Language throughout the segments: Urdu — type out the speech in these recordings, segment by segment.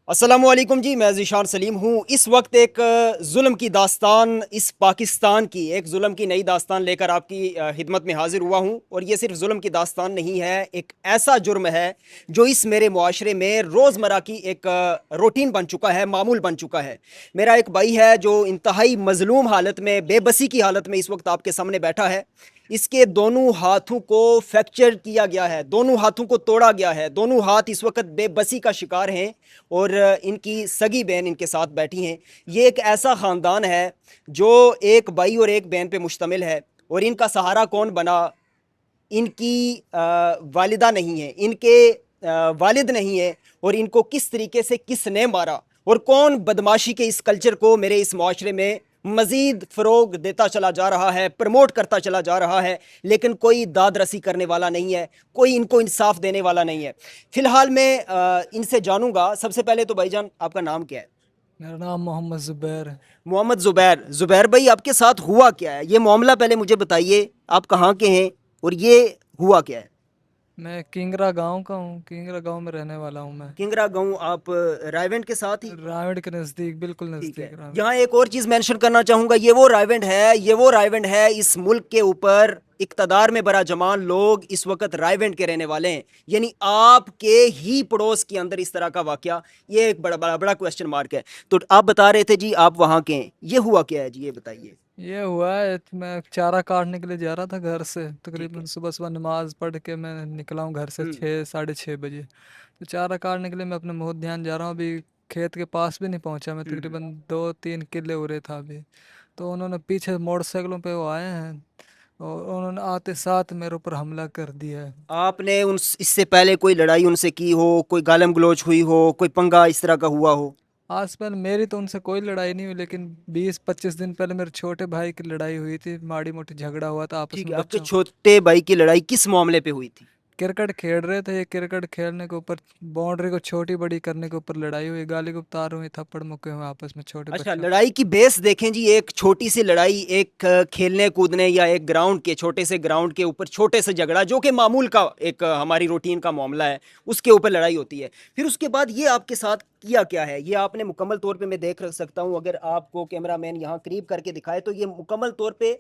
السلام علیکم جی، میں ذیشان سلیم ہوں۔ اس وقت ایک ظلم کی داستان، اس پاکستان کی ایک ظلم کی نئی داستان لے کر آپ کی خدمت میں حاضر ہوا ہوں، اور یہ صرف ظلم کی داستان نہیں ہے، ایک ایسا جرم ہے جو اس میرے معاشرے میں روزمرہ کی ایک روٹین بن چکا ہے، معمول بن چکا ہے۔ میرا ایک بھائی ہے جو انتہائی مظلوم حالت میں، بے بسی کی حالت میں اس وقت آپ کے سامنے بیٹھا ہے۔ اس کے دونوں ہاتھوں کو فریکچر کیا گیا ہے، دونوں ہاتھوں کو توڑا گیا ہے، دونوں ہاتھ اس وقت بے بسی کا شکار ہیں، اور ان کی سگی بہن ان کے ساتھ بیٹھی ہیں۔ یہ ایک ایسا خاندان ہے جو ایک بھائی اور ایک بہن پہ مشتمل ہے، اور ان کا سہارا کون بنا؟ ان کی والدہ نہیں ہے، ان کے والد نہیں ہے، اور ان کو کس طریقے سے کس نے مارا، اور کون بدماشی کے اس کلچر کو میرے اس معاشرے میں مزید فروغ دیتا چلا جا رہا ہے، پروموٹ کرتا چلا جا رہا ہے، لیکن کوئی داد رسی کرنے والا نہیں ہے، کوئی ان کو انصاف دینے والا نہیں ہے۔ فی الحال میں ان سے جانوں گا۔ سب سے پہلے تو بھائی جان، آپ کا نام کیا ہے؟ میرا نام محمد زبیر ہے۔ محمد زبیر۔ زبیر بھائی، آپ کے ساتھ ہوا کیا ہے؟ یہ معاملہ پہلے مجھے بتائیے، آپ کہاں کے ہیں اور یہ ہوا کیا ہے؟ میں کنگرا گاؤں کا ہوں، کنگرا گاؤں میں رہنے والا ہوں میں، کنگرا گاؤں، آپ رائیونڈ کے ساتھ ہی؟ راوڑ کے نزدیک، بالکل ٹھیک ہے۔ نزدیک راوڑ۔ یہاں ایک اور چیز مینشن کرنا چاہوں گا، یہ وہ رائیونڈ ہے اس ملک کے اوپر اقتدار میں براجمان لوگ اس وقت رائیونڈ کے رہنے والے ہیں، یعنی آپ کے ہی پڑوس کے اندر اس طرح کا واقعہ، یہ ایک بڑا بڑا بڑا کوشچن مارک ہے۔ تو آپ بتا رہے تھے جی آپ وہاں کے ہیں، یہ ہوا کیا ہے جی، یہ بتائیے۔ یہ ہوا ہے، میں چارہ کاٹنے کے لیے جا رہا تھا گھر سے، ٹھیک ہے۔ تقریباً صبح صبح نماز پڑھ کے میں نکلا ہوں گھر سے 6 ساڑھے 6 بجے۔ تو چارہ کاٹنے کے لیے میں اپنے بہت دھیان جا رہا ہوں، ابھی کھیت کے پاس بھی نہیں پہنچا میں، تقریباً 2-3 کلے ہو رہے تھا ابھی۔ تو انہوں نے پیچھے موٹر سائیکلوں پہ وہ آئے ہیں، اور انہوں نے آتے ساتھ میرے اوپر حملہ کر دیا ہے۔ آپ نے اس سے پہلے کوئی لڑائی ان سے کی ہو، کوئی گالم گلوچ ہوئی ہو، کوئی پنگا اس طرح کا ہوا ہو؟ آج پہلے میری تو ان سے کوئی لڑائی نہیں ہوئی، لیکن 20-25 دن پہلے میرے چھوٹے بھائی کی لڑائی ہوئی تھی، ماڑی موٹی جھگڑا ہوا تھا آپس ٹھیک میں ہے۔ آپ کے بچوں۔ چھوٹے بھائی کی لڑائی کس معاملے پہ ہوئی تھی؟ کرکٹ کھیل رہے تھے، یہ کرکٹ کھیلنے کے اوپر باؤنڈری کو چھوٹی بڑی کرنے کے اوپر لڑائی ہوئی، گالی گفتار ہوئی، تھپڑ مکے ہوئے آپس میں چھوٹے اچھا، بچوں۔ لڑائی کی بیس دیکھیں جی، ایک چھوٹی سی لڑائی، ایک کھیلنے کودنے یا ایک گراؤنڈ کے چھوٹے سے گراؤنڈ کے اوپر چھوٹے سے جھگڑا، جو کہ معمول کا ایک ہماری روٹین کا معاملہ ہے، اس کے اوپر لڑائی ہوتی ہے۔ پھر اس کے بعد یہ آپ کے ساتھ کیا کیا ہے؟ یہ آپ نے مکمل طور پہ، میں دیکھ سکتا ہوں اگر آپ کو کیمرہ مین یہاں قریب کر کے دکھائے، تو یہ مکمل طور پہ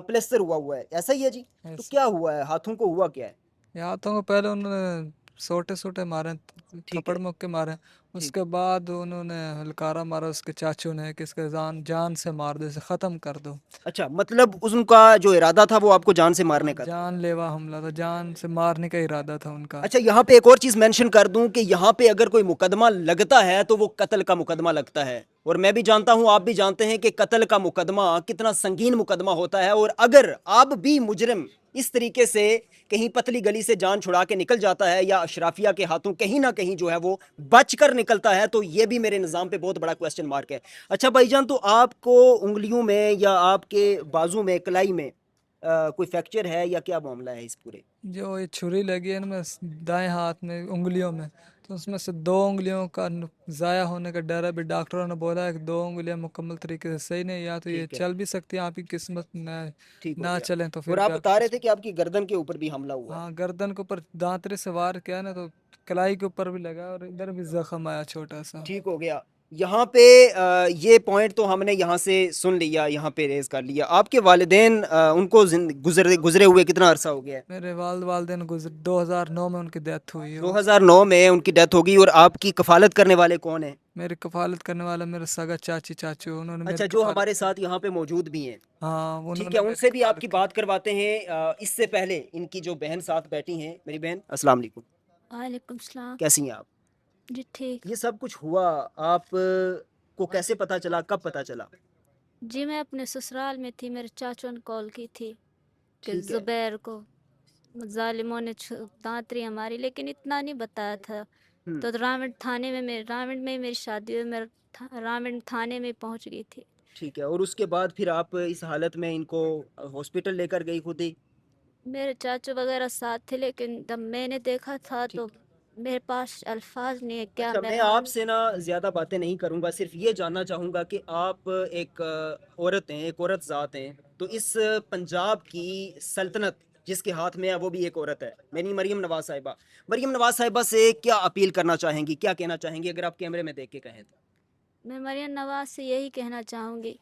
پلسٹر ہوا ہے، ایسا ہی ہے جی؟ تو ایسے کیا ہوا ہے؟ ہاتھوں کو ہوا کیا ہے؟ ہاتھوں کو پہلے انہوں نے سوٹے مارے، ٹھیک ہے۔ تھپڑ مکے مارے، اس ٹھیک کے ہے۔ بعد انہوں نے ہلکارا مارا اس کے چاچو نے کہ اس کے جان سے مار دو، اسے ختم کر دو۔ اچھا، مطلب ان کا جو ارادہ تھا وہ آپ کو جان سے ہاں، مارنے کا تھا؟ جان لیوا حملہ تھا، جان سے مارنے کا ارادہ تھا ان کا۔ اچھا، یہاں پہ ایک اور چیز مینشن کر دوں کہ یہاں پہ اگر کوئی مقدمہ لگتا ہے تو وہ قتل کا مقدمہ لگتا ہے، اور میں بھی جانتا ہوں، آپ بھی جانتے ہیں کہ قتل کا مقدمہ کتنا سنگین مقدمہ ہوتا ہے، اور اگر اب بھی مجرم اس طریقے سے کہیں پتلی گلی سے جان چھڑا کے نکل جاتا ہے، یا اشرافیہ کے ہاتھوں کہیں نہ کہیں جو ہے وہ بچ کر نکلتا ہے، تو یہ بھی میرے نظام پہ بہت بڑا کوسچن مارک ہے۔ اچھا بھائی جان، تو آپ کو انگلیوں میں یا آپ کے بازو میں، کلائی میں کوئی فریکچر ہے یا کیا معاملہ ہے اس پورے؟ جو یہ چھری لگی ہے نا میں دائیں ہاتھ میں انگلیوں میں، تو اس میں سے 2 انگلیوں کا ضائع ہونے کا ڈر ہے۔ ابھی ڈاکٹروں نے بولا ہے کہ 2 انگلیاں مکمل طریقے سے صحیح نہیں، یا تو یہ ٹھیک ہے۔ چل بھی سکتی ہیں، آپ کی قسمت ٹھیک ہو نہ گیا۔ چلیں تو اور پھر آپ بھی آپ کی بتا رہے تھے قسمت۔ کہ آپ کی گردن کے اوپر بھی حملہ ہوا ہے؟ ہاں، گردن کے اوپر دانترے سے وار کیا نا، تو کلائی کے اوپر بھی لگا، اور ادھر بھی زخم آیا چھوٹا سا۔ ٹھیک ہو گیا۔ یہاں پہ یہ پوائنٹ تو ہم نے یہاں سے سن لیا، یہاں پہ ریز کر لیا۔ آپ کے والدین ان کو گزرے ہوئے کتنا عرصہ ہو گیا ہے؟ میرے والدین گزر 2009 میں ان کی ڈیتھ ہوئی ہے۔ 2009 میں ان کی ڈیتھ ہوگی، اور آپ کی کفالت کرنے والے کون ہیں؟ میری کفالت کرنے والا میرا سگا چاچو، انہوں نے میری اچھا، جو کفالت ہمارے کی۔ ساتھ یہاں پہ موجود بھی ہیں؟ ہاں، انہوں ٹھیک ہے، نے ان میری سے بھی آپ کی کفالت کی۔ بات کرواتے ہیں۔ اس سے پہلے ان کی جو بہن ساتھ بیٹھی ہیں، میری بہن، السلام علیکم، وعلیکم السلام۔ کیسی ہیں آپ؟ جی ٹھیک۔ یہ سب کچھ ہوا، آپ کو کیسے پتا چلا، کب پتا چلا؟ جی میں اپنے سسرال میں تھی، میرے چاچو نے کال کی تھی کہ ٹھیک ہے۔ زبیر کو ظالموں نے دانتری ہماری، لیکن اتنا نہیں بتایا تھا۔ تو راونڈ میں میری شادی ہوئی، میں راونڈ تھانے میں پہنچ گئی تھی۔ ٹھیک ہے، اور اس کے بعد پھر آپ اس حالت میں ان کو ہاسپٹل لے کر گئی خود ہی؟ میرے چاچو وغیرہ ساتھ تھے، لیکن جب میں نے دیکھا تھا تو ٹھیک ہے۔ میرے پاس الفاظ نہیں ہے کیا اچھا، میں میں آپ سے نا زیادہ باتیں نہیں کروں گا، صرف یہ جاننا چاہوں گا کہ آپ ایک عورت ہیں، ایک عورت ذات ہیں، تو اس پنجاب کی سلطنت جس کے ہاتھ میں ہے وہ بھی ایک عورت ہے، میری مریم نواز صاحبہ. مریم نواز صاحبہ سے کیا اپیل کرنا چاہیں گی، کیا کہنا چاہیں گی، اگر آپ کیمرے میں دیکھ کے کہیں تو؟ میں مریم نواز سے یہی کہنا چاہوں گی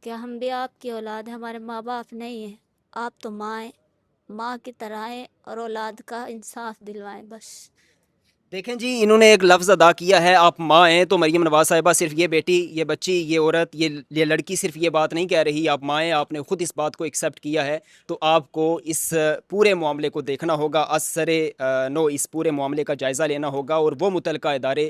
کہ ہم بھی آپ کی اولاد ہیں، ہمارے ماں باپ نہیں ہیں، آپ تو ماں ہیں، ماں کی طرح ہیں، اور اولاد کا انصاف دلوائیں بس. دیکھیں جی، انہوں نے ایک لفظ ادا کیا ہے، آپ ماں ہیں. تو مریم نواز صاحبہ صرف یہ بیٹی، یہ بچی، یہ عورت، یہ لڑکی صرف یہ بات نہیں کہہ رہی آپ ماں ہیں، آپ نے خود اس بات کو ایکسیپٹ کیا ہے. تو آپ کو اس پورے معاملے کو دیکھنا ہوگا، اثر نو اس پورے معاملے کا جائزہ لینا ہوگا، اور وہ متعلقہ ادارے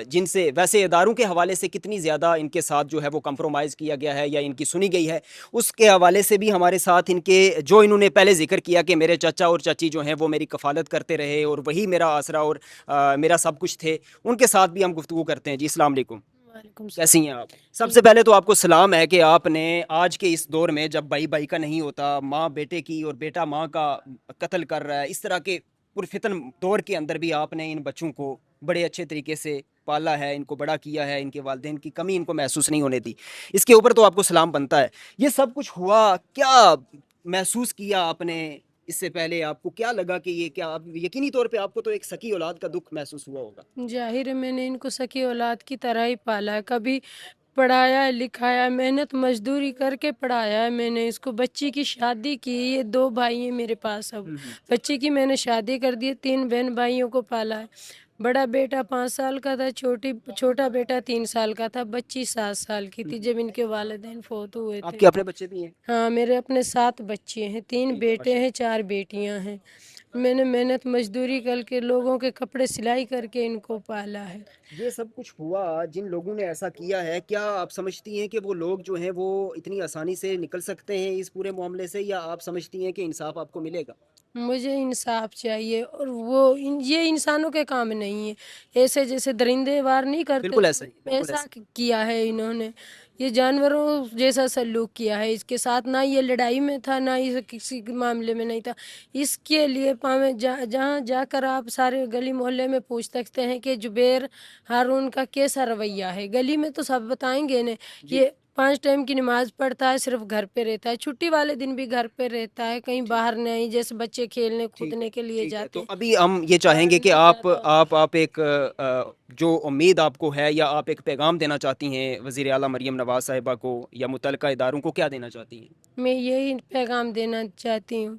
جن سے ویسے اداروں کے حوالے سے کتنی زیادہ ان کے ساتھ جو ہے وہ کمپرومائز کیا گیا ہے یا ان کی سنی گئی ہے، اس کے حوالے سے بھی ہمارے ساتھ ان کے جو انہوں نے پہلے ذکر کیا کہ میرے چچا اور چچی جو ہیں وہ میری کفالت کرتے رہے اور وہی میرا آسرا اور میرا سب کچھ تھے، ان کے ساتھ بھی ہم گفتگو کرتے ہیں. جی السلام علیکم. وعلیکم کیسی ہیں آپ؟ سب سے پہلے تو آپ کو سلام ہے کہ آپ نے آج کے اس دور میں جب بھائی بھائی کا نہیں ہوتا، ماں بیٹے کی اور بیٹا ماں کا قتل کر رہا ہے، اس طرح کے پرفتن دور کے اندر بھی آپ نے ان بچوں کو بڑے اچھے طریقے سے پالا ہے، ان کو بڑا کیا ہے، ان کے والدین کی کمی ان کو محسوس نہیں ہونے دی. اس کے اوپر تو آپ کو سلام بنتا ہے. یہ سب کچھ ہوا، کیا محسوس کیا آپ نے اس سے پہلے؟ آپ کو کیا لگا کہ یہ کیا یقینی طور پہ آپ کو تو ایک سکی اولاد کا دکھ محسوس ہوا ہوگا؟ ظاہر ہے میں نے ان کو سکی اولاد کی طرح ہی پالا ہے، کبھی پڑھایا لکھایا، محنت مزدوری کر کے پڑھایا ہے میں نے اس کو. بچی کی شادی کی، یہ 2 بھائی ہیں میرے پاس. اب بچی کی میں نے شادی کر دی، 3 بہن بھائیوں کو پالا ہے. بڑا بیٹا 5 سال کا تھا، چھوٹا بیٹا 3 سال کا تھا، بچی 7 سال کی تھی جب ان کے والدین فوت ہوئے آپ تھے. کے اپنے بچے بھی ہیں؟ ہاں میرے اپنے 7 بچے ہیں، 3 بیٹے ہیں، 4 بیٹیاں ہیں. میں نے محنت مزدوری کر کے لوگوں کے کپڑے سلائی کر کے ان کو پالا ہے. یہ سب کچھ ہوا، جن لوگوں نے ایسا کیا ہے، کیا آپ سمجھتی ہیں کہ وہ لوگ جو ہیں وہ اتنی آسانی سے نکل سکتے ہیں اس پورے معاملے سے، یا آپ سمجھتی ہیں کہ انصاف آپ کو ملے گا؟ مجھے انصاف چاہیے، اور یہ انسانوں کے کام نہیں ہے. ایسے جیسے درندے وار نہیں کرتے، بالکل ایسا ہی، بالکل ایسا ایسا. کیا ہے انہوں نے. یہ جانوروں جیسا سلوک کیا ہے اس کے ساتھ. نہ یہ لڑائی میں تھا، نہ یہ کسی معاملے میں نہیں تھا. اس کے لیے جہاں جا کر آپ سارے گلی محلے میں پوچھ سکتے ہیں کہ زبیر ہارون کا کیسا رویہ ہے. گلی میں تو سب بتائیں گے نا. یہ 5 ٹائم کی نماز پڑھتا ہے، صرف گھر پہ رہتا ہے، چھٹی والے دن بھی گھر پہ رہتا ہے، کہیں باہر نہیں. جیسے بچے کھیلنے کودنے کے لیے ٹھیک ہے، جاتے تو ہیں. ابھی ہم یہ چاہیں گے کہ آپ ایک جو امید آپ کو ہے، یا آپ ایک پیغام دینا چاہتی ہیں وزیر اعلیٰ مریم نواز صاحبہ کو یا متعلقہ اداروں کو، کیا دینا چاہتی ہیں؟ میں یہی پیغام دینا چاہتی ہوں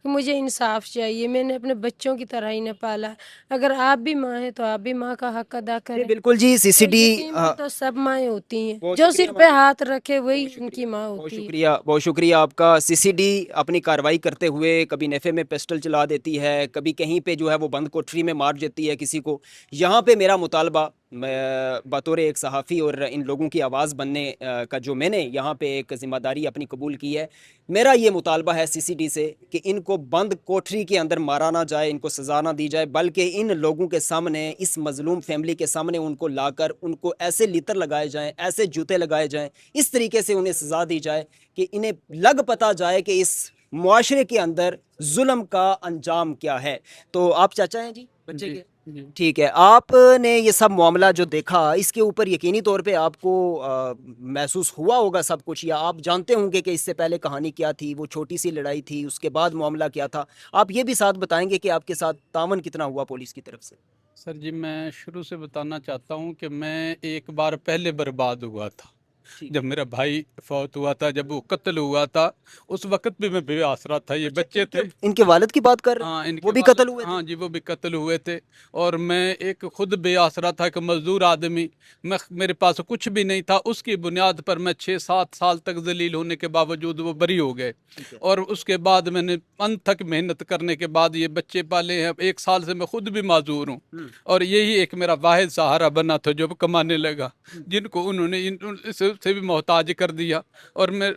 کہ مجھے انصاف چاہیے. میں نے اپنے بچوں کی طرح ہی نہ پالا. اگر آپ بھی ماں ہیں تو آپ بھی ماں کا حق ادا جی کریں. بالکل جی. سی سی ڈی یتیم بھی تو سب مائیں ہوتی ہیں، بہت جو شکریہ سر پہ میم، ہاتھ رکھے وہی بہت ان شکریہ، کی ماں بہت ہوتی ہے. شکریہ، بہت شکریہ آپ کا. سی سی ڈی اپنی کارروائی کرتے ہوئے کبھی نیفے میں پسٹل چلا دیتی ہے، کبھی کہیں پہ جو ہے وہ بند کوٹری میں مار دیتی ہے کسی کو. یہاں پہ میرا مطالبہ بطور ایک صحافی اور ان لوگوں کی آواز بننے کا جو میں نے یہاں پہ ایک ذمہ داری اپنی قبول کی ہے، میرا یہ مطالبہ ہے سی سی ڈی سے کہ ان کو بند کوٹری کے اندر مارا نہ جائے، ان کو سزا نہ دی جائے، بلکہ ان لوگوں کے سامنے، اس مظلوم فیملی کے سامنے ان کو لا کر ان کو ایسے لیتر لگائے جائیں، ایسے جوتے لگائے جائیں، اس طریقے سے انہیں سزا دی جائے کہ انہیں لگ پتہ جائے کہ اس معاشرے کے اندر ظلم کا انجام کیا ہے. تو آپ چاچا ہیں جی بچے کے؟ ٹھیک ہے. آپ نے یہ سب معاملہ جو دیکھا، اس کے اوپر یقینی طور پہ آپ کو محسوس ہوا ہوگا سب کچھ، یا آپ جانتے ہوں گے کہ اس سے پہلے کہانی کیا تھی، وہ چھوٹی سی لڑائی تھی، اس کے بعد معاملہ کیا تھا. آپ یہ بھی ساتھ بتائیں گے کہ آپ کے ساتھ تعاون کتنا ہوا پولیس کی طرف سے؟ سر جی، میں شروع سے بتانا چاہتا ہوں کہ میں ایک بار پہلے برباد ہوا تھا. جب میرا بھائی فوت ہوا تھا، جب وہ قتل ہوا تھا، اس وقت بھی میں بے آسرا تھا. یہ بچے تھے. ان کے والد کی بات کر رہے ہاں، ہیں، ان وہ کے بھی والد، قتل ہوئے تھے؟ ہاں جی، وہ بھی قتل ہوئے تھے. اور میں ایک خود بے آسرا تھا، کہ مزدور آدمی. میرے پاس کچھ بھی نہیں تھا. اس کی بنیاد پر میں 6-7 سال تک ذلیل ہونے کے باوجود وہ بری ہو گئے. اور اس کے بعد میں نے انت تک محنت کرنے کے بعد یہ بچے پالے ہیں. 1 سال سے میں خود بھی معذور ہوں. اور یہی ایک میرا واحد سہارا بنا تھا جو کمانے لگا، جن کو انہوں نے سے بھی محتاج کر دیا. اور میں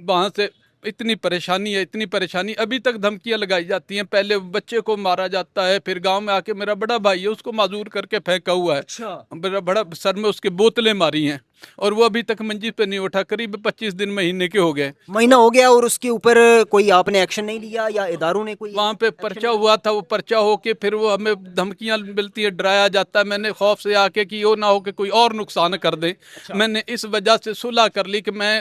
وہاں سے اتنی پریشانی ابھی تک دھمکیاں لگائی جاتی ہیں. پہلے بچے کو مارا جاتا ہے، پھر گاؤں میں آ کے میرا بڑا بھائی ہے، اس کو معذور کر کے پھینکا ہوا ہے. بڑا سر میں اس کے بوتلیں ماری ہیں، اور وہ ابھی تک منجی پہ نہیں اٹھا. قریب 25 دن مہینے کے ہو گئے. مہینہ ہو گیا، اور اس کے اوپر کوئی آپ نے ایکشن نہیں لیا، یا اداروں نے کوئی وہاں پہ پرچہ ہوا تھا، وہ پرچہ ہو کے پھر وہ ہمیں دھمکیاں ملتی ہے، ڈرایا جاتا ہے. میں نے خوف سے آ کے کہ یہ نہ ہو کہ کوئی اور نقصان کر دے. میں نے اس وجہ سے صلح کر لی کہ میں